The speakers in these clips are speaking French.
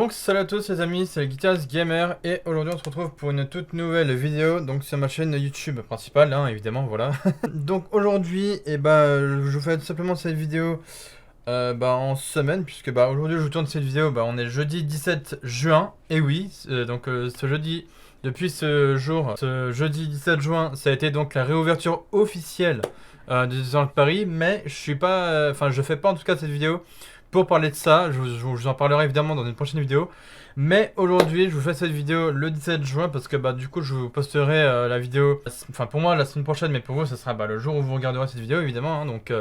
Donc salut à tous les amis, c'est le Guitarist Gamer et aujourd'hui on se retrouve pour une toute nouvelle vidéo donc sur ma chaîne YouTube principale hein, évidemment voilà. Donc aujourd'hui je vous fais tout simplement cette vidéo en semaine puisque aujourd'hui je vous tourne cette vidéo, on est jeudi 17 juin et oui ce jeudi, depuis ce jeudi 17 juin ça a été donc la réouverture officielle de Disneyland Paris, mais je suis pas, je fais pas en tout cas cette vidéo pour parler de ça. Je vous en parlerai évidemment dans une prochaine vidéo. Mais aujourd'hui, je vous fais cette vidéo le 17 juin parce que du coup, je vous posterai la vidéo, enfin pour moi la semaine prochaine, mais pour vous, ce sera le jour où vous regarderez cette vidéo évidemment. Hein, donc,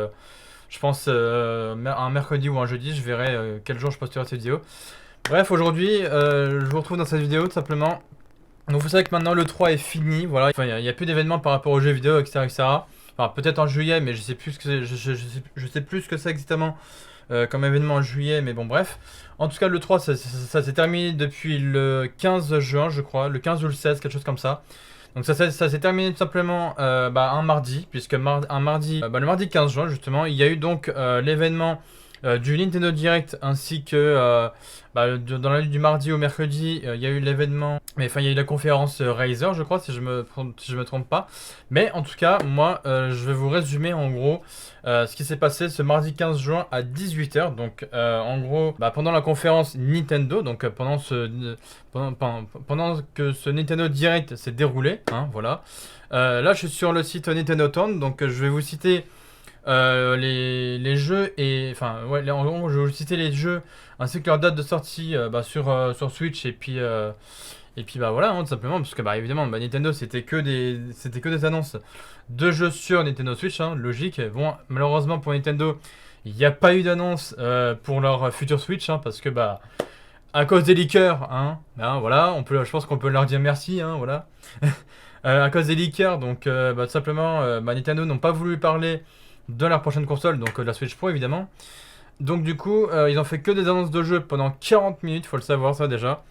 je pense un mercredi ou un jeudi, je verrai quel jour je posterai cette vidéo. Bref, aujourd'hui, je vous retrouve dans cette vidéo tout simplement. Donc, vous savez que maintenant le 3 est fini. Voilà, il n'y a plus d'événements par rapport aux jeux vidéo, etc., etc. Enfin, peut-être en juillet, mais je sais plus ce que c'est, je sais plus ce que c'est exactement. Comme événement en juillet, mais bon bref. En tout cas le 3 ça s'est terminé depuis le 15 juin je crois, le 15 ou le 16, quelque chose comme ça. Donc ça s'est terminé tout simplement un mardi, puisque le mardi 15 juin justement, il y a eu donc l'événement du Nintendo Direct ainsi que dans la nuit du mardi au mercredi, il y a eu l'événement, mais enfin il y a eu la conférence Razer, je crois, si je me trompe pas. Mais en tout cas, moi, je vais vous résumer en gros ce qui s'est passé ce mardi 15 juin à 18h. Donc en gros, pendant la conférence Nintendo, donc pendant que ce Nintendo Direct s'est déroulé, hein, voilà. Là, je suis sur le site Nintendo Town, donc je vais vous citer les jeux et enfin ouais, en gros je vais vous citer les jeux ainsi que leur date de sortie sur Switch et puis voilà hein, tout simplement parce que évidemment Nintendo c'était que des annonces de jeux sur Nintendo Switch hein, logique. Bon, malheureusement pour Nintendo il n'y a pas eu d'annonce pour leur futur Switch hein, parce que à cause des leakers hein, voilà, je pense qu'on peut leur dire merci hein, voilà. À cause des leakers donc tout simplement Nintendo n'ont pas voulu parler de leur prochaine console, donc la Switch Pro évidemment. Donc du coup, ils ont fait que des annonces de jeux pendant 40 minutes, faut le savoir ça déjà.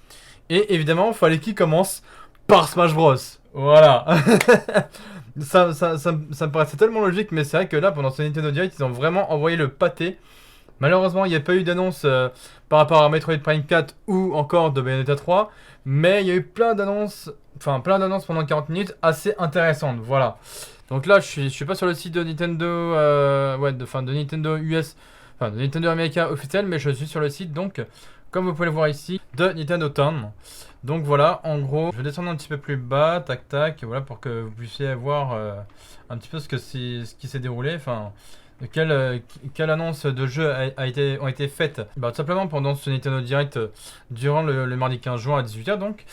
Et évidemment, il fallait qu'ils commencent par Smash Bros. Voilà. ça me paraissait tellement logique, mais c'est vrai que là, pendant ce Nintendo Direct, ils ont vraiment envoyé le pâté. Malheureusement, il n'y a pas eu d'annonce par rapport à Metroid Prime 4 ou encore de Bayonetta 3. Mais il y a eu plein d'annonces pendant 40 minutes assez intéressantes, voilà. Donc là, je suis pas sur le site de Nintendo, de Nintendo US, enfin de Nintendo America officiel, mais je suis sur le site, donc, comme vous pouvez le voir ici, de Nintendo Town. Donc voilà, en gros, je vais descendre un petit peu plus bas, tac tac, voilà, pour que vous puissiez voir un petit peu ce qui s'est déroulé, enfin, quelle annonce de jeu ont été faites, tout simplement pendant ce Nintendo Direct durant le mardi 15 juin à 18h donc.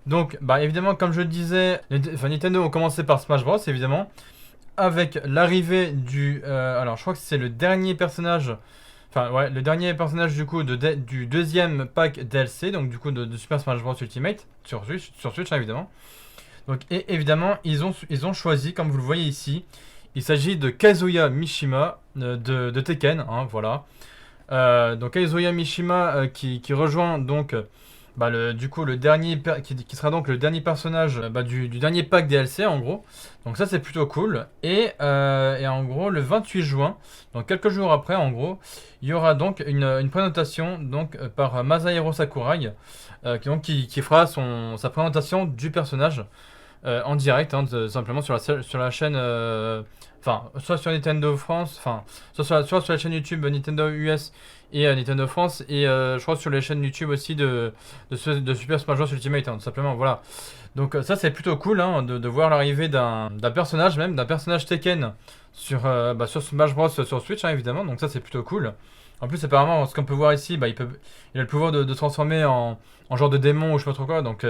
Donc, évidemment, comme je le disais, Nintendo ont commencé par Smash Bros, évidemment, avec l'arrivée alors, je crois que c'est le dernier personnage, le dernier personnage du coup du deuxième pack DLC, donc du coup de Super Smash Bros Ultimate, sur Switch, hein, évidemment. Donc, et évidemment, ils ont choisi, comme vous le voyez ici, il s'agit de Kazuya Mishima de Tekken, hein, voilà. Donc, Kazuya Mishima qui rejoint donc. Le dernier qui sera donc le dernier personnage du dernier pack DLC en gros. Donc ça c'est plutôt cool. Et en gros le 28 juin, donc quelques jours après en gros, il y aura donc une présentation donc par Masahiro Sakurai qui fera sa présentation du personnage en direct hein, simplement sur la chaîne soit sur Nintendo France, soit sur la chaîne YouTube Nintendo US et Nintendo France, et je crois sur les chaînes YouTube aussi de Super Smash Bros Ultimate, hein, tout simplement, voilà. Donc ça c'est plutôt cool hein, de voir l'arrivée d'un personnage Tekken sur Smash Bros sur Switch hein, évidemment, donc ça c'est plutôt cool. En plus apparemment ce qu'on peut voir ici, il a le pouvoir de se transformer en genre de démon ou je sais pas trop quoi, donc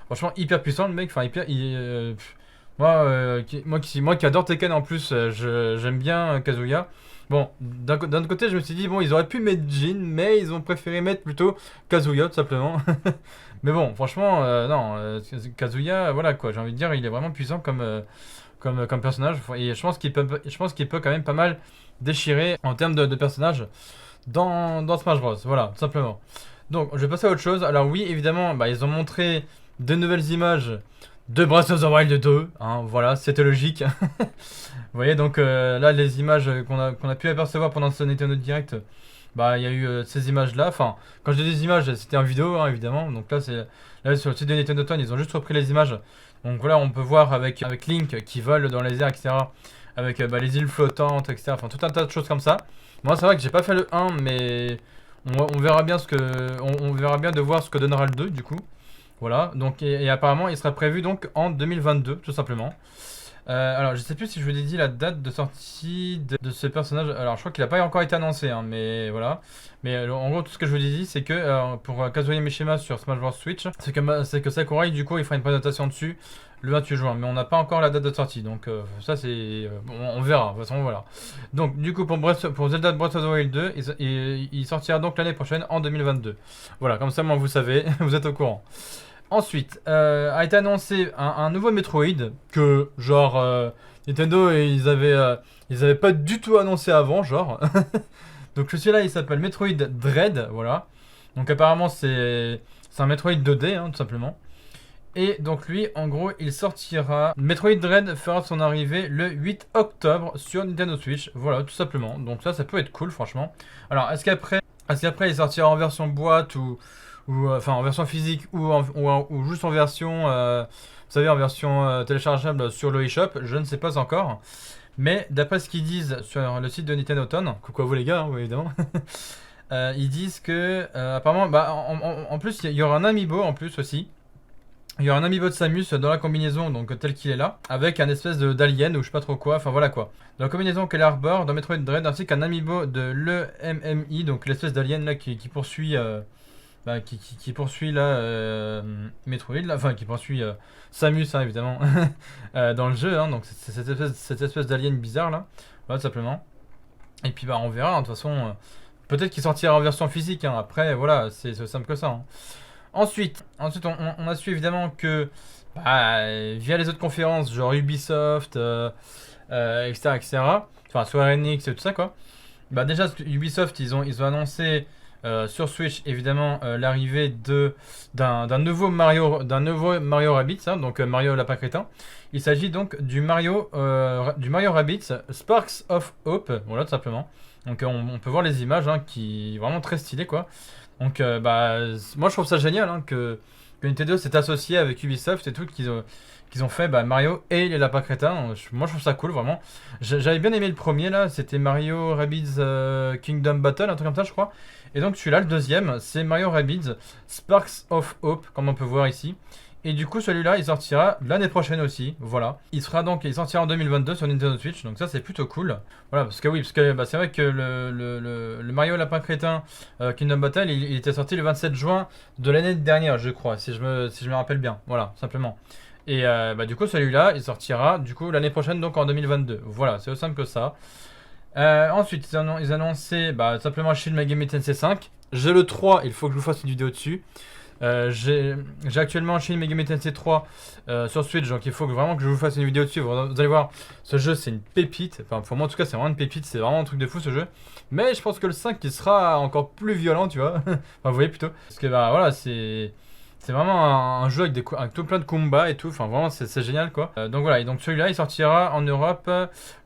franchement hyper puissant le mec, moi qui adore Tekken en plus, j'aime bien Kazuya. Bon, d'un autre côté, je me suis dit, bon, ils auraient pu mettre Jin, mais ils ont préféré mettre plutôt Kazuya, tout simplement. Mais bon, franchement, non, Kazuya, voilà quoi, j'ai envie de dire, il est vraiment puissant comme personnage. Et je pense qu'il peut quand même pas mal déchirer en termes de personnage dans Smash Bros. Voilà, tout simplement. Donc, je vais passer à autre chose. Alors oui, évidemment, ils ont montré de nouvelles images de Breath of the Wild 2, hein, voilà, c'était logique. Vous voyez donc là les images qu'on a pu apercevoir pendant ce Nintendo Direct bah il y a eu ces images là. Enfin, quand je dis des images, c'était en vidéo hein, évidemment. Donc là sur le site de Nintendo Town, ils ont juste repris les images. Donc voilà, on peut voir avec Link qui vole dans les airs, etc. Avec bah, les îles flottantes, etc. Enfin, tout un tas de choses comme ça. Moi, c'est vrai que j'ai pas fait le 1, mais on verra bien on verra bien de voir ce que donnera le 2 du coup. Voilà, donc et apparemment il sera prévu donc en 2022 tout simplement. Alors je sais plus si je vous ai dit la date de sortie de ce personnage. Alors je crois qu'il n'a pas encore été annoncé, hein, mais voilà. Mais en gros tout ce que je vous ai dit c'est que pour Kazuya Mishima sur Smash Bros Switch, c'est que Sakurai du coup il fera une présentation dessus le 28 juin. Mais on n'a pas encore la date de sortie, donc ça c'est on verra. De toute façon voilà. Donc du coup pour Zelda Breath of the Wild 2, il sortira donc l'année prochaine en 2022. Voilà, comme ça moi vous savez, vous êtes au courant. Ensuite, a été annoncé un nouveau Metroid que, genre, Nintendo, ils avaient pas du tout annoncé avant, genre. Donc celui-là, il s'appelle Metroid Dread, voilà. Donc apparemment, c'est un Metroid 2D, hein, tout simplement. Et donc lui, en gros, il sortira... Metroid Dread fera son arrivée le 8 octobre sur Nintendo Switch, voilà, tout simplement. Donc ça peut être cool, franchement. Alors, est-ce qu'après, il sortira en version boîte ou enfin en version physique ou juste en version, vous savez, en version téléchargeable sur le eShop, je ne sais pas encore. Mais d'après ce qu'ils disent sur le site de Nintendo Town, coucou à vous les gars, hein, évidemment, ils disent que apparemment, bah, en plus, il y aura un amiibo en plus aussi. Il y aura un amiibo de Samus dans la combinaison, donc tel qu'il est là, avec un espèce d'alien ou je sais pas trop quoi, enfin voilà quoi. Dans la combinaison qu'elle arbore dans Metroid Dread, ainsi qu'un amiibo de l'EMMI, donc l'espèce d'alien là qui poursuit bah, qui poursuit là Metroid, là, enfin qui poursuit Samus hein, évidemment dans le jeu, hein, donc c'est cette espèce d'alien bizarre là, voilà tout simplement. Et puis bah on verra, hein, de toute façon, peut-être qu'il sortira en version physique, hein, après voilà, c'est aussi simple que ça. Hein. Ensuite on a su évidemment que bah, via les autres conférences, genre Ubisoft, etc., etc., enfin Square Enix et tout ça quoi, bah déjà Ubisoft ils ont annoncé sur Switch, évidemment, l'arrivée d'un nouveau Mario Rabbids, hein, donc Mario Lapin Crétin. Il s'agit donc du Mario Rabbids Sparks of Hope, voilà tout simplement. Donc on peut voir les images, hein, qui vraiment très stylé quoi. Donc bah moi je trouve ça génial hein, que Nintendo s'est associé avec Ubisoft et tout, qu'ils ont fait bah, Mario et les Lapins Crétins. Moi je trouve ça cool vraiment. J'avais bien aimé le premier là, c'était Mario Rabbids Kingdom Battle, un truc comme ça je crois. Et donc celui-là, le deuxième, c'est Mario Rabbids Sparks of Hope, comme on peut voir ici. Et du coup, celui-là, il sortira l'année prochaine aussi. Voilà. Il sortira en 2022 sur Nintendo Switch. Donc ça, c'est plutôt cool. Voilà, parce que bah, c'est vrai que le Mario Lapin Crétin Kingdom Battle, il était sorti le 27 juin de l'année dernière, je crois, si je me rappelle bien. Voilà, simplement. Et bah, du coup, celui-là, il sortira du coup l'année prochaine, donc en 2022. Voilà, c'est aussi simple que ça. Ensuite, ils annonçaient bah, simplement Shin Megami Tensei 5. J'ai le 3, il faut que je vous fasse une vidéo dessus. J'ai actuellement Shin Megami Tensei 3 sur Switch, donc il faut vraiment que je vous fasse une vidéo dessus. Vous allez voir, ce jeu c'est une pépite. Enfin, pour moi en tout cas, c'est vraiment une pépite. C'est vraiment un truc de fou ce jeu. Mais je pense que le 5 il sera encore plus violent, tu vois. Enfin, vous voyez plutôt. Parce que bah voilà, c'est vraiment un jeu avec tout plein de combats et tout. Enfin, vraiment, c'est génial quoi. Donc voilà, et donc celui-là il sortira en Europe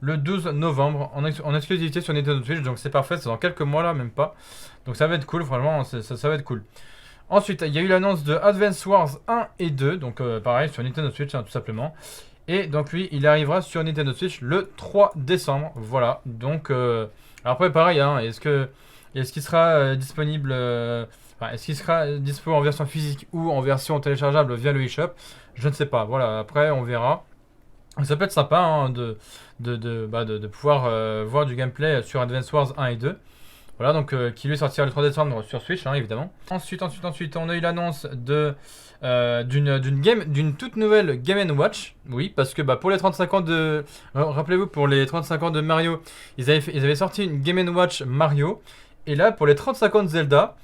le 12 novembre en exclusivité sur Nintendo Switch. Donc c'est parfait, c'est dans quelques mois là, même pas. Donc ça va être cool, franchement, ça va être cool. Ensuite, il y a eu l'annonce de Advance Wars 1 et 2. Donc pareil, sur Nintendo Switch, hein, tout simplement. Et donc lui, il arrivera sur Nintendo Switch le 3 décembre. Voilà, donc après pareil, hein, est-ce qu'il sera disponible enfin, est-ce qu'il sera dispo en version physique ou en version téléchargeable via le eShop? Je ne sais pas. Voilà, après on verra. Ça peut être sympa hein, de pouvoir voir du gameplay sur Advance Wars 1 et 2. Voilà, donc qui lui sortira le 3 décembre sur Switch, hein, évidemment. Ensuite, on a eu l'annonce d'une toute nouvelle Game & Watch. Oui, parce que bah, pour les 35 ans de... Rappelez-vous, pour les 35 ans de Mario, ils avaient sorti une Game & Watch Mario. Et là, pour les 35 ans de Zelda,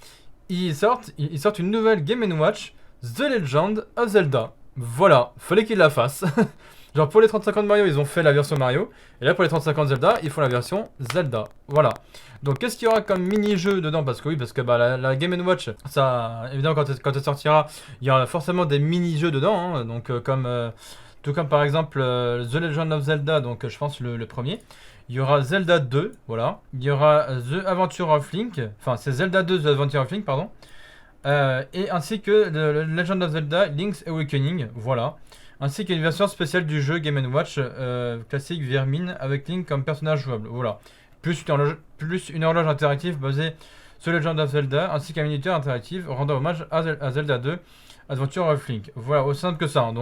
ils sortent une nouvelle Game & Watch, The Legend of Zelda. Voilà, fallait qu'ils la fassent. Genre pour les 35 ans de Mario, ils ont fait la version Mario. Et là pour les 35 ans de Zelda, ils font la version Zelda. Voilà. Donc qu'est-ce qu'il y aura comme mini-jeu dedans? Parce que bah, la Game & Watch, ça, évidemment quand elle sortira, il y aura forcément des mini-jeux dedans. Hein, donc tout comme par exemple The Legend of Zelda, donc je pense le premier. Il y aura Zelda 2, voilà. Il y aura The Adventure of Link, enfin c'est Zelda 2 The Adventure of Link, pardon. Et ainsi que le Legend of Zelda Link's Awakening, voilà. Ainsi qu'une version spéciale du jeu Game & Watch classique Vermine avec Link comme personnage jouable, voilà. Plus une horloge interactive basée sur Legend of Zelda, ainsi qu'un minuteur interactif rendant hommage à Zelda 2 Adventure of Link. Voilà, aussi simple que ça. Hein.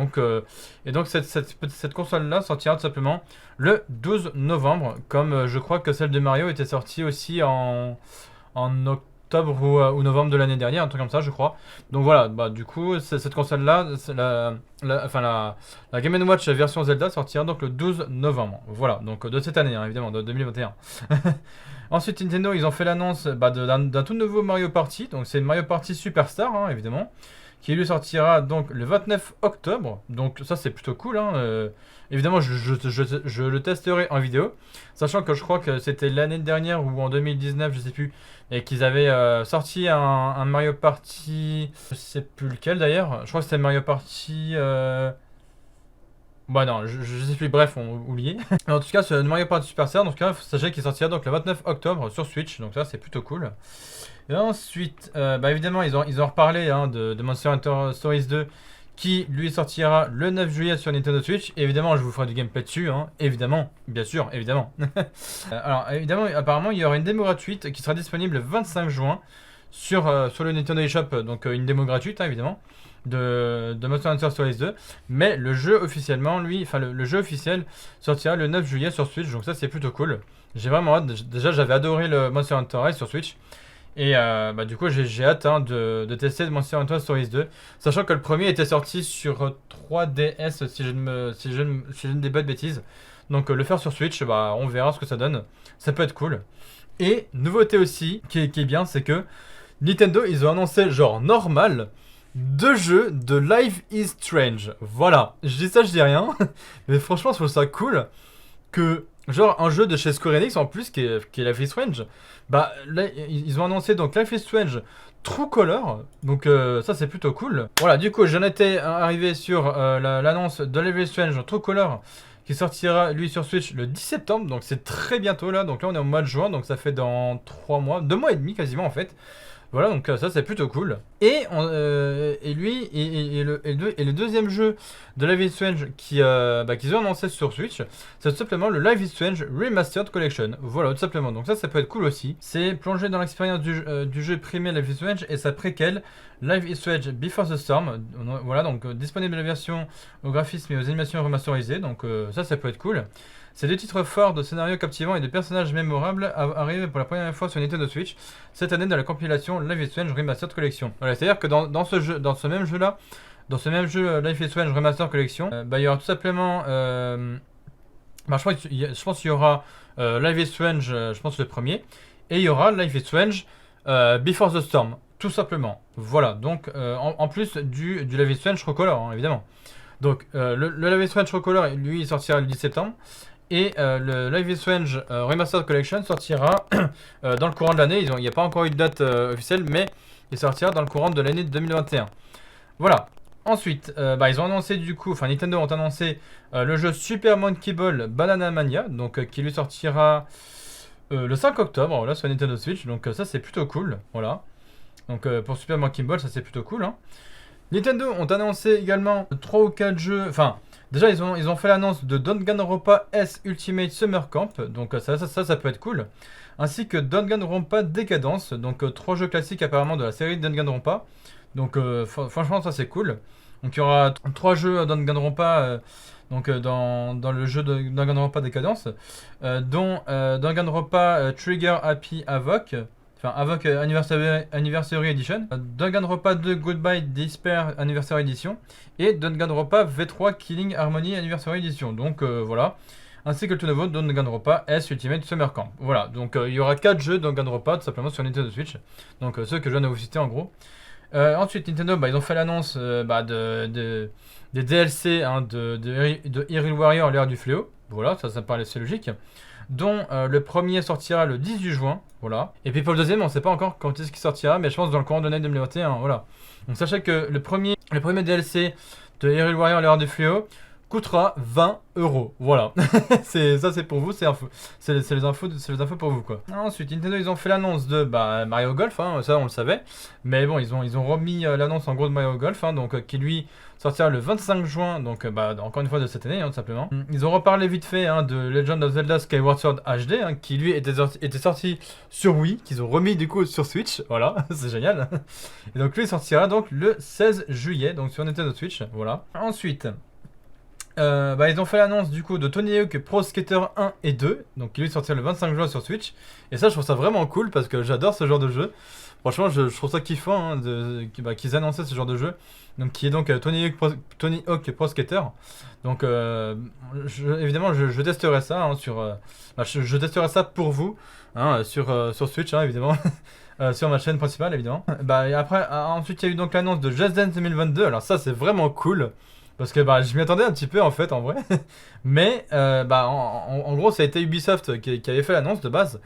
Et donc cette console-là sortira tout simplement le 12 novembre, comme je crois que celle de Mario était sortie aussi en octobre ou novembre de l'année dernière, un truc comme ça, je crois. Donc voilà, bah, du coup, cette console-là, la Game & Watch version Zelda sortira donc le 12 novembre. Voilà, donc de cette année, hein, évidemment, de 2021. Ensuite, Nintendo, ils ont fait l'annonce d'un tout nouveau Mario Party. Donc c'est Mario Party Superstar, hein, évidemment, qui lui sortira donc le 29 octobre. Donc ça, c'est plutôt cool. Hein. Évidemment, je le testerai en vidéo. Sachant que je crois que c'était l'année dernière ou en 2019, je sais plus, et qu'ils avaient sorti un Mario Party, je sais plus lequel d'ailleurs. Je crois que c'était Mario Party... Bah non, je sais plus, bref, on oublié. En tout cas, ce Mario Party Superstar, donc sachez qu'il sortira donc le 29 octobre sur Switch, donc ça c'est plutôt cool. Et ensuite, bah évidemment, ils ont reparlé hein, de Monster Hunter Stories 2 qui lui sortira le 9 juillet sur Nintendo Switch. Et évidemment, je vous ferai du gameplay dessus, hein, évidemment, bien sûr, évidemment. Alors, évidemment, apparemment, il y aura une démo gratuite qui sera disponible le 25 juin sur le Nintendo eShop, donc une démo gratuite, hein, évidemment. De Monster Hunter Stories 2, mais le jeu officiellement, lui, enfin le jeu officiel sortira le 9 juillet sur Switch, donc ça c'est plutôt cool. J'ai vraiment hâte, déjà j'avais adoré le Monster Hunter Rise sur Switch, et bah, du coup j'ai hâte hein, de tester le Monster Hunter Stories 2, sachant que le premier était sorti sur 3DS si je ne dis pas de bêtises, donc le faire sur Switch, bah, on verra ce que ça donne, ça peut être cool. Et nouveauté aussi, qui est bien, c'est que Nintendo, ils ont annoncé genre normal 2 jeux de Life is Strange. Voilà, je dis ça, je dis rien. Mais franchement, je trouve ça cool que, genre, un jeu de chez Square Enix en plus, qui est Life is Strange. Bah, là, ils ont annoncé donc Life is Strange True Color. Donc, ça, c'est plutôt cool. Voilà, du coup, j'en étais arrivé sur l'annonce de Life is Strange True Color qui sortira lui sur Switch le 10 septembre. Donc, c'est très bientôt là. Donc, là, on est au mois de juin. Donc, ça fait dans 3 mois, 2 mois et demi quasiment en fait. Voilà, donc ça c'est plutôt cool. Et lui, le deuxième jeu de Life is Strange qu'ils ont annoncé sur Switch, c'est tout simplement le Life is Strange Remastered Collection. Voilà, tout simplement. Donc ça peut être cool aussi. C'est plongé dans l'expérience du jeu primé Life is Strange et sa préquelle Life is Strange Before the Storm. Voilà, donc disponible la version au graphisme et aux animations remasterisées. Donc ça peut être cool. Ces deux titres forts de scénarios captivants et de personnages mémorables arrivent pour la première fois sur Nintendo Switch cette année dans la compilation Life is Strange Remastered Collection. Voilà, c'est-à-dire que dans ce même jeu Life is Strange Remastered Collection, il y aura tout simplement, je pense qu'il y aura Life is Strange, je pense le premier, et il y aura Life is Strange Before the Storm, tout simplement. Voilà, donc en plus du Life is Strange Recolor, hein, évidemment. Donc le Life is Strange Recolor, lui, il sortira le 10 septembre. Et le Life is Strange Remastered Collection sortira dans le courant de l'année. Il n'y a pas encore eu de date officielle, mais il sortira dans le courant de l'année 2021. Voilà. Ensuite, ils ont annoncé du coup, enfin Nintendo ont annoncé le jeu Super Monkey Ball Banana Mania, donc qui lui sortira le 5 octobre, voilà, sur Nintendo Switch. Donc ça c'est plutôt cool, voilà. Donc pour Super Monkey Ball, ça c'est plutôt cool. Hein. Nintendo ont annoncé également 3 ou 4 jeux, enfin... Déjà, ils ont fait l'annonce de Danganronpa S Ultimate Summer Camp, donc ça peut être cool. Ainsi que Danganronpa Decadence, donc 3 jeux classiques apparemment de la série Danganronpa. Donc franchement, ça c'est cool. Donc il y aura 3 jeux Danganronpa dans le jeu de Danganronpa Decadence, dont Danganronpa Trigger Happy Havoc. Enfin, Havoc Anniversary Edition, Danganronpa 2 Goodbye Despair Anniversary Edition et Danganronpa V3 Killing Harmony Anniversary Edition. Donc voilà, ainsi que le tout nouveau Danganronpa S Ultimate Summer Camp. Voilà, donc il y aura 4 jeux Danganronpa tout simplement sur Nintendo Switch. Donc ceux que je viens de vous citer en gros. Ensuite, Nintendo, ils ont fait l'annonce des DLC hein, de Hyrule Warrior l'ère du fléau. Voilà, ça me paraît assez logique. Dont le premier sortira le 18 juin, voilà. Et puis pour le deuxième, on ne sait pas encore quand est-ce qu'il sortira, mais je pense dans le courant de l'année 2021, voilà. Donc sachez que le premier DLC de Hyrule Warrior l'ère du fléau coûtera 20 euros. Voilà. Ça c'est pour vous, c'est les infos pour vous quoi. Ensuite, Nintendo ils ont fait l'annonce de Mario Golf, hein, ça on le savait. Mais bon, ils ont remis l'annonce en gros de Mario Golf, hein, donc qui lui sortira le 25 juin, donc encore une fois de cette année, hein, tout simplement. Ils ont reparlé vite fait hein, de Legend of Zelda Skyward Sword HD, hein, qui lui était sorti sur Wii, qu'ils ont remis du coup sur Switch, voilà, c'est génial. Et donc lui il sortira donc le 16 juillet, donc sur Nintendo Switch, voilà. Ensuite, ils ont fait l'annonce du coup de Tony Hawk Pro Skater 1 et 2, donc qui lui sortira le 25 juin sur Switch. Et ça je trouve ça vraiment cool parce que j'adore ce genre de jeu. Franchement je trouve ça kiffant hein, qu'ils annonçaient ce genre de jeu. Donc qui est donc Tony Hawk Pro Skater. Donc évidemment je testerai ça hein, je testerai ça pour vous hein, sur Switch hein, évidemment. Sur ma chaîne principale évidemment. Et après ensuite il y a eu donc l'annonce de Just Dance 2022. Alors ça c'est vraiment cool. Parce que je m'y attendais un petit peu en fait en vrai. Mais en gros ça a été Ubisoft qui avait fait l'annonce de base.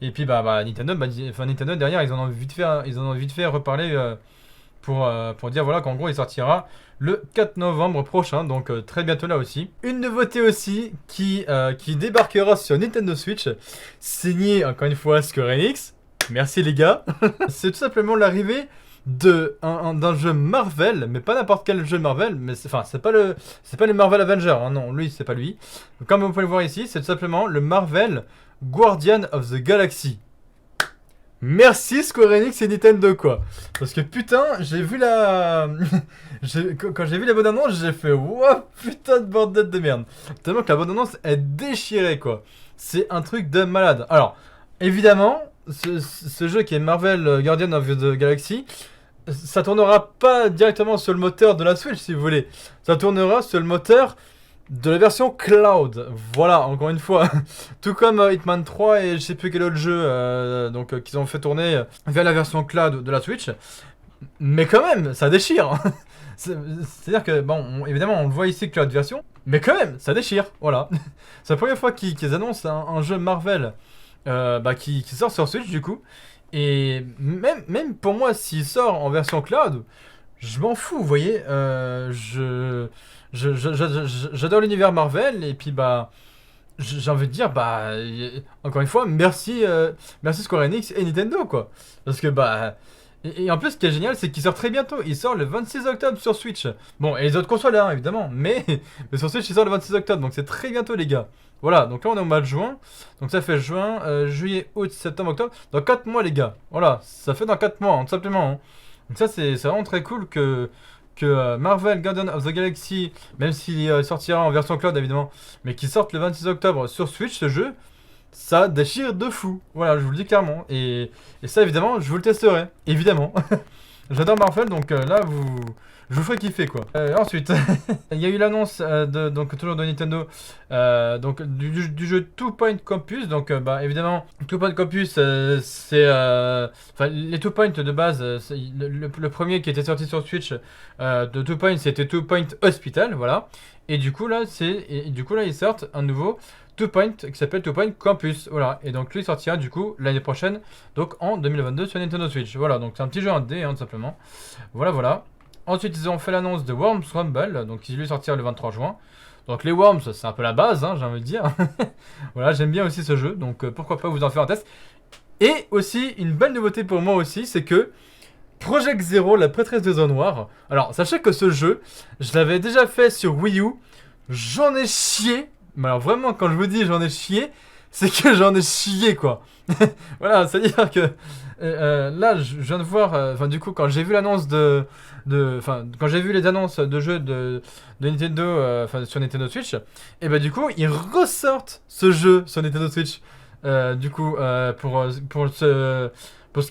Et puis Nintendo derrière ils en ont vite fait reparler pour dire voilà qu'en gros il sortira le 4 novembre prochain, donc très bientôt là aussi. Une nouveauté aussi qui débarquera sur Nintendo Switch, signée encore une fois Square Enix. Merci les gars. C'est tout simplement l'arrivée d'un jeu Marvel, mais pas n'importe quel jeu Marvel, mais c'est pas le Marvel Avenger, hein, non, lui c'est pas lui. Donc, comme vous pouvez le voir ici, c'est tout simplement le Marvel Guardian of the Galaxy. Merci Square Enix et Nintendo quoi. Parce que putain, j'ai vu quand j'ai vu la bande-annonce, j'ai fait wow, putain de bordel de merde. Tellement que la bande-annonce est déchirée quoi. C'est un truc de malade. Alors, évidemment, ce jeu qui est Marvel Guardian of the Galaxy, ça tournera pas directement sur le moteur de la Switch si vous voulez. Ça tournera sur le moteur de la version cloud. Voilà, encore une fois. Tout comme Hitman 3 et je sais plus quel autre jeu qu'ils ont fait tourner via la version cloud de la Switch. Mais quand même, ça déchire. C'est-à-dire que, bon, évidemment, on le voit ici cloud version, mais quand même, ça déchire. Voilà. C'est la première fois qu'ils annoncent un jeu Marvel qui sort sur Switch du coup. Et même pour moi, s'il sort en version cloud, je m'en fous, vous voyez. J'adore l'univers Marvel et puis j'ai envie de dire encore une fois merci Square Enix et Nintendo quoi. Parce que et en plus ce qui est génial c'est qu'il sort très bientôt. Il sort le 26 octobre sur Switch. Bon et les autres consoles hein, évidemment, mais sur Switch il sort le 26 octobre donc c'est très bientôt les gars. Voilà, donc là on est au mois de juin, donc ça fait juin, juillet, août, septembre, octobre, dans 4 mois les gars, voilà, ça fait dans 4 mois, hein, tout simplement. Hein. Donc ça c'est vraiment très cool que Marvel Guardian of the Galaxy, même s'il sortira en version cloud évidemment, mais qu'il sorte le 26 octobre sur Switch ce jeu, ça déchire de fou, voilà, je vous le dis clairement, et ça évidemment je vous le testerai, évidemment. J'adore Marvel donc là je vous ferai kiffer quoi. Ensuite, il y a eu l'annonce donc toujours de Nintendo donc du jeu Two Point Campus. Donc évidemment Two Point Campus c'est les Two Point de base le premier qui était sorti sur Switch de Two Point c'était Two Point Hospital voilà. Et du coup là ils sortent un nouveau Two Point qui s'appelle Two Point Campus voilà. Et donc lui sortira du coup l'année prochaine donc en 2022 sur Nintendo Switch voilà. Donc c'est un petit jeu 1D hein, tout simplement voilà. Ensuite, ils ont fait l'annonce de Worms Rumble, donc qui lui sortira le 23 juin. Donc les Worms, c'est un peu la base, hein, j'ai envie de dire. Voilà, j'aime bien aussi ce jeu, donc pourquoi pas vous en faire un test. Et aussi, une belle nouveauté pour moi aussi, c'est que Project Zero, la prêtresse des eaux noires. Alors, sachez que ce jeu, je l'avais déjà fait sur Wii U. J'en ai chié. Mais alors vraiment, quand je vous dis j'en ai chié, c'est que j'en ai chié, quoi. Voilà, c'est-à-dire que là, je viens de voir, du coup, quand j'ai vu l'annonce quand j'ai vu les annonces de jeux de Nintendo sur Nintendo Switch, et du coup, ils ressortent ce jeu sur Nintendo Switch. Du coup, pour ce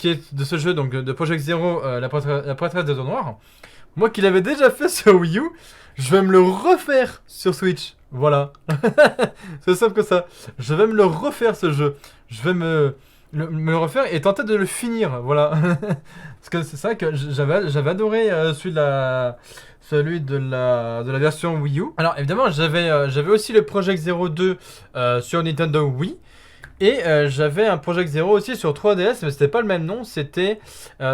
qui est de ce jeu, donc de Project Zero, la prêtresse des eaux noires, moi qui l'avais déjà fait sur Wii U, je vais me le refaire sur Switch. Voilà. C'est simple que ça. Je vais me le refaire ce jeu. Je vais me le refaire et tenter de le finir. Voilà. Parce que c'est ça que j'avais adoré celui de la version Wii U. Alors évidemment, j'avais aussi le Project Zero 2 sur Nintendo Wii. Et j'avais un Project Zero aussi sur 3DS, mais c'était pas le même nom. C'était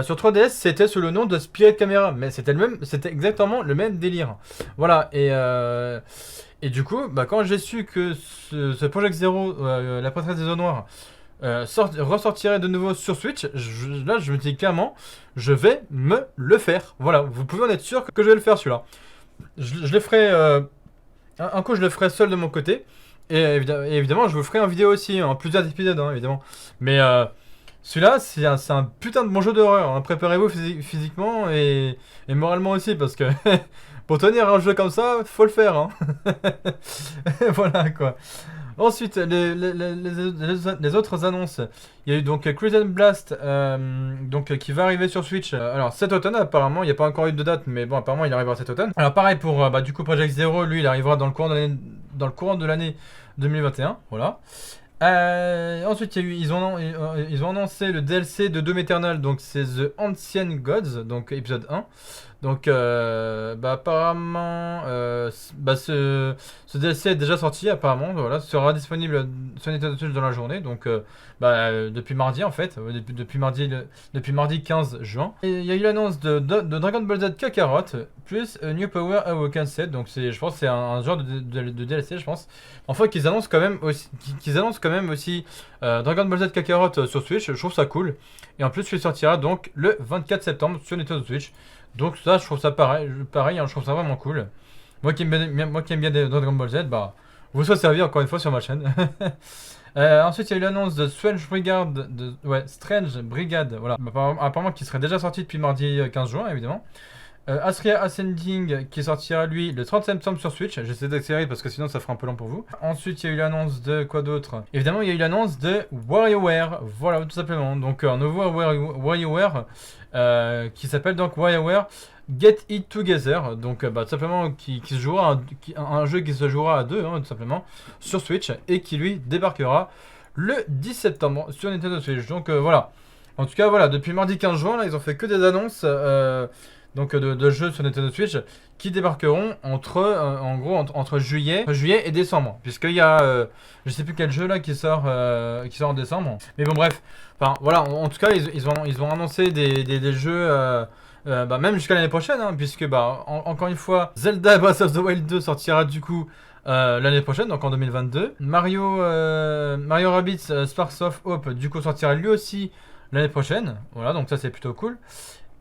sur 3DS, c'était sous le nom de Spirit Camera, mais c'était exactement le même délire. Voilà. Et du coup, bah, quand j'ai su que ce Project Zero, la prêtresse des eaux noires, ressortirait de nouveau sur Switch, là je me dis clairement, je vais me le faire. Voilà, vous pouvez en être sûr que je vais le faire celui-là. Je le ferai, un coup je le ferai seul de mon côté, et évidemment je vous ferai en vidéo aussi, en plusieurs épisodes hein, évidemment. Mais celui-là c'est un putain de bon jeu d'horreur, hein. Préparez-vous physiquement et moralement aussi, parce que pour tenir un jeu comme ça, faut le faire. Hein. Voilà quoi. Ensuite, les autres annonces. Il y a eu donc Crimson Blast qui va arriver sur Switch. Alors cet automne apparemment, il n'y a pas encore eu de date, mais bon apparemment il arrivera cet automne. Alors pareil pour du coup Project Zero, lui il arrivera dans le courant de l'année 2021. Voilà. Ensuite, ils ont annoncé le DLC de Doom Eternal, donc c'est The Ancient Gods, donc épisode 1. Donc, apparemment, ce DLC est déjà sorti, apparemment, voilà, sera disponible sur Nintendo Switch dans la journée, donc depuis mardi en fait, depuis mardi 15 juin. Et il y a eu l'annonce de Dragon Ball Z Kakarot, plus New Power Awoken Set, donc je pense que c'est un genre de DLC, je pense. Enfin, qu'ils annoncent quand même aussi Dragon Ball Z Kakarot sur Switch, je trouve ça cool. Et en plus, il sortira donc le 24 septembre sur Nintendo Switch. Donc ça, je trouve ça pareil hein, je trouve ça vraiment cool. Moi qui aime bien Dragon Ball Z, bah, vous soit servi encore une fois sur ma chaîne. Ensuite, il y a eu l'annonce de Strange Brigade, voilà, apparemment qui serait déjà sorti depuis mardi 15 juin, évidemment. Astria Ascending qui sortira lui le 30 septembre sur Switch. J'essaie d'accélérer parce que sinon ça fera un peu long pour vous. Ensuite il y a eu l'annonce de quoi d'autre? Évidemment il y a eu l'annonce de WarioWare. Voilà tout simplement. Donc un nouveau WarioWare qui s'appelle donc WarioWare Get It Together. Donc tout simplement qui se jouera un jeu qui se jouera à deux hein, tout simplement sur Switch et qui lui débarquera le 10 septembre sur Nintendo Switch. Donc voilà. En tout cas voilà, depuis mardi 15 juin là ils ont fait que des annonces donc de jeux sur Nintendo Switch qui débarqueront entre juillet et décembre, puisqu'il y a je sais plus quel jeu là qui sort en décembre, mais bon bref, enfin voilà, en tout cas ils ont annoncé des jeux même jusqu'à l'année prochaine hein, puisque encore une fois Zelda Breath of the Wild 2 sortira du coup l'année prochaine, donc en 2022. Mario Rabbids Sparks of Hope du coup sortira lui aussi l'année prochaine, voilà, donc ça c'est plutôt cool.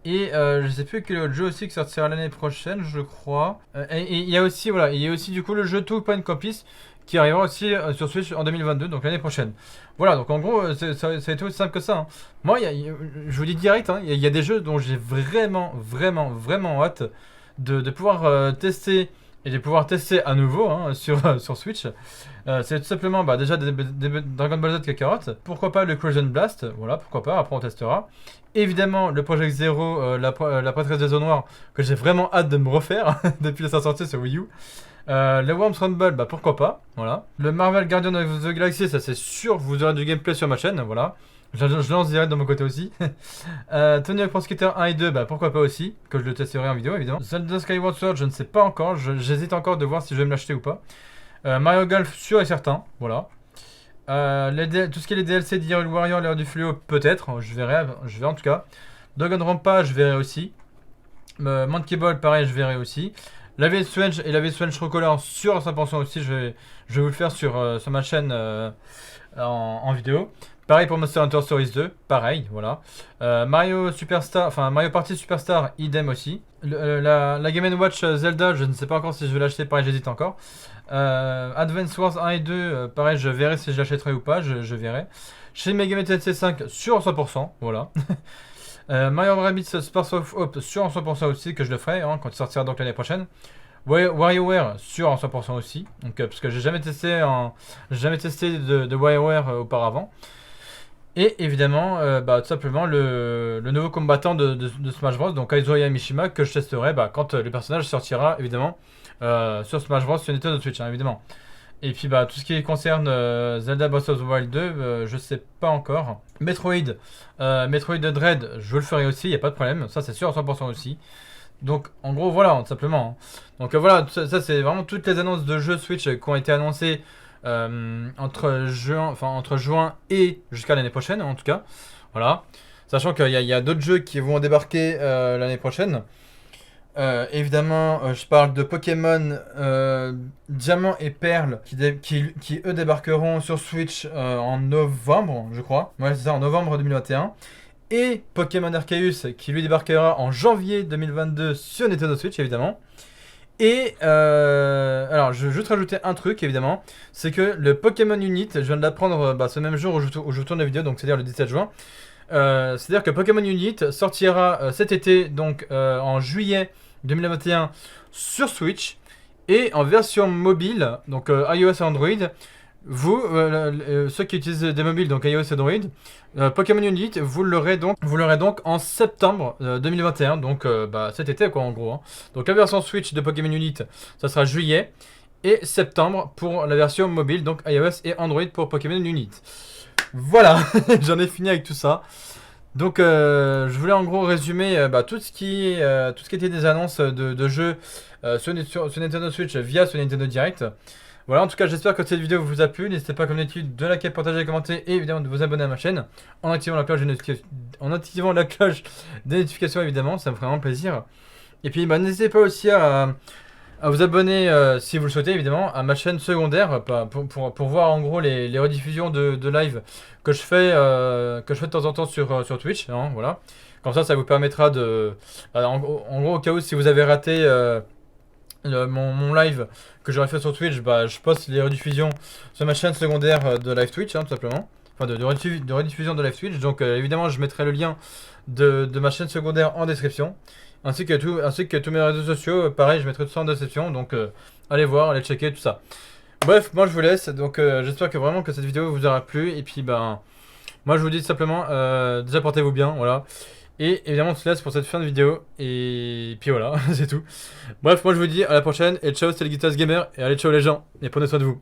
Et je sais plus quel autre jeu aussi qui sortira l'année prochaine, je crois. Et il y a aussi du coup le jeu Two Point Campus qui arrivera aussi sur Switch en 2022, donc l'année prochaine. Voilà, donc en gros, ça a été aussi simple que ça. Hein. Moi, je vous dis direct, hein, il y a des jeux dont j'ai vraiment hâte de pouvoir tester et de pouvoir tester à nouveau hein, sur Switch. C'est tout simplement déjà des Dragon Ball Z Kakarot. Pourquoi pas le Crimson Blast, voilà, pourquoi pas, après on testera. Évidemment, le Project Zero, la prêtresse des eaux noires, que j'ai vraiment hâte de me refaire depuis sa sortie sur Wii U. Le Worms Rumble, pourquoi pas, voilà. Le Marvel Guardian of the Galaxy, ça c'est sûr, vous aurez du gameplay sur ma chaîne, voilà. Je lance direct de mon côté aussi. Tony Hawk Pro Skater 1 et 2, pourquoi pas aussi, que je le testerai en vidéo évidemment. Zelda Skyward Sword, je ne sais pas encore, j'hésite encore de voir si je vais me l'acheter ou pas. Mario Golf, sûr et certain, voilà. Tout ce qui est les DLC d'Hyrule Warrior, l'heure du fléau, peut-être, je verrai en tout cas. Dragon Rampa, je verrai aussi. Monkey Ball, pareil, je verrai aussi. La V Strange et la V Strange Recolor, sûr à 100% aussi, je vais vous le faire sur ma chaîne en vidéo. Pareil pour Monster Hunter Stories 2, pareil, voilà. Mario Party Superstar, idem aussi. La Game & Watch Zelda, je ne sais pas encore si je vais l'acheter, pareil, j'hésite encore. Advance Wars 1 et 2, pareil, je verrai si je l'achèterai ou pas, je verrai. Chez Mega Man Tensei 5, sûr à 100%, voilà. Mario Rabbids Sparks of Hope, sûr à 100% aussi, que je le ferai hein, quand il sortira donc l'année prochaine. WarioWare, sûr à 100% aussi, donc, parce que j'ai jamais testé de WarioWare auparavant. Et évidemment, tout simplement le nouveau combattant de Smash Bros, donc Kazuya Mishima, que je testerai quand le personnage sortira évidemment sur Smash Bros sur Nintendo Switch, hein, évidemment. Et puis tout ce qui concerne Zelda Breath of the Wild 2, je sais pas encore. Metroid Dread, je le ferai aussi, y a pas de problème, ça c'est sûr à 100% aussi. Donc en gros voilà, tout simplement. Hein. Donc voilà, ça c'est vraiment toutes les annonces de jeux Switch qui ont été annoncées entre juin et jusqu'à l'année prochaine, en tout cas. Voilà. Sachant qu'il y a d'autres jeux qui vont débarquer l'année prochaine. Évidemment, je parle de Pokémon Diamant et Perle qui eux débarqueront sur Switch en novembre, je crois. Ouais, c'est ça, en novembre 2021. Et Pokémon Arceus qui lui débarquera en janvier 2022 sur Nintendo Switch, évidemment. Et alors, je veux juste rajouter un truc, évidemment. C'est que le Pokémon Unit, je viens de l'apprendre ce même jour où je tourne la vidéo, donc c'est-à-dire le 17 juin. C'est-à-dire que Pokémon Unit sortira cet été, donc en juillet 2021 sur Switch et en version mobile, donc iOS et Android. Vous, ceux qui utilisent des mobiles, donc iOS et Android, Pokémon Unit, vous l'aurez donc en septembre 2021, donc cet été quoi en gros. Hein. Donc la version Switch de Pokémon Unit, ça sera juillet et septembre pour la version mobile, donc iOS et Android pour Pokémon Unit. Voilà, j'en ai fini avec tout ça. Donc je voulais en gros résumer tout ce qui était des annonces de jeux sur Nintendo Switch via ce Nintendo Direct. Voilà, en tout cas j'espère que cette vidéo vous a plu. N'hésitez pas comme d'habitude de liker, partager, commenter et évidemment de vous abonner à ma chaîne en activant la cloche des notifications évidemment, ça me ferait vraiment plaisir. Et puis n'hésitez pas aussi à vous abonner si vous le souhaitez évidemment à ma chaîne secondaire pour voir en gros les rediffusions de live que je fais de temps en temps sur Twitch, hein, voilà. Comme ça vous permettra en gros au cas où si vous avez raté mon live que j'aurais fait sur Twitch, je poste les rediffusions sur ma chaîne secondaire de live Twitch, hein, tout simplement. Enfin de rediffusion de live Twitch, donc évidemment je mettrai le lien de ma chaîne secondaire en description. Ainsi que tous mes réseaux sociaux, pareil, je mettrai tout ça en description, donc allez voir, allez checker tout ça. Bref, moi je vous laisse, donc j'espère que vraiment que cette vidéo vous aura plu, et puis moi je vous dis simplement, déjà portez-vous bien, voilà. Et évidemment on se laisse pour cette fin de vidéo, et puis voilà, c'est tout. Bref, moi je vous dis à la prochaine, et ciao c'était les Guitarist Gamer, et allez ciao les gens, et prenez soin de vous.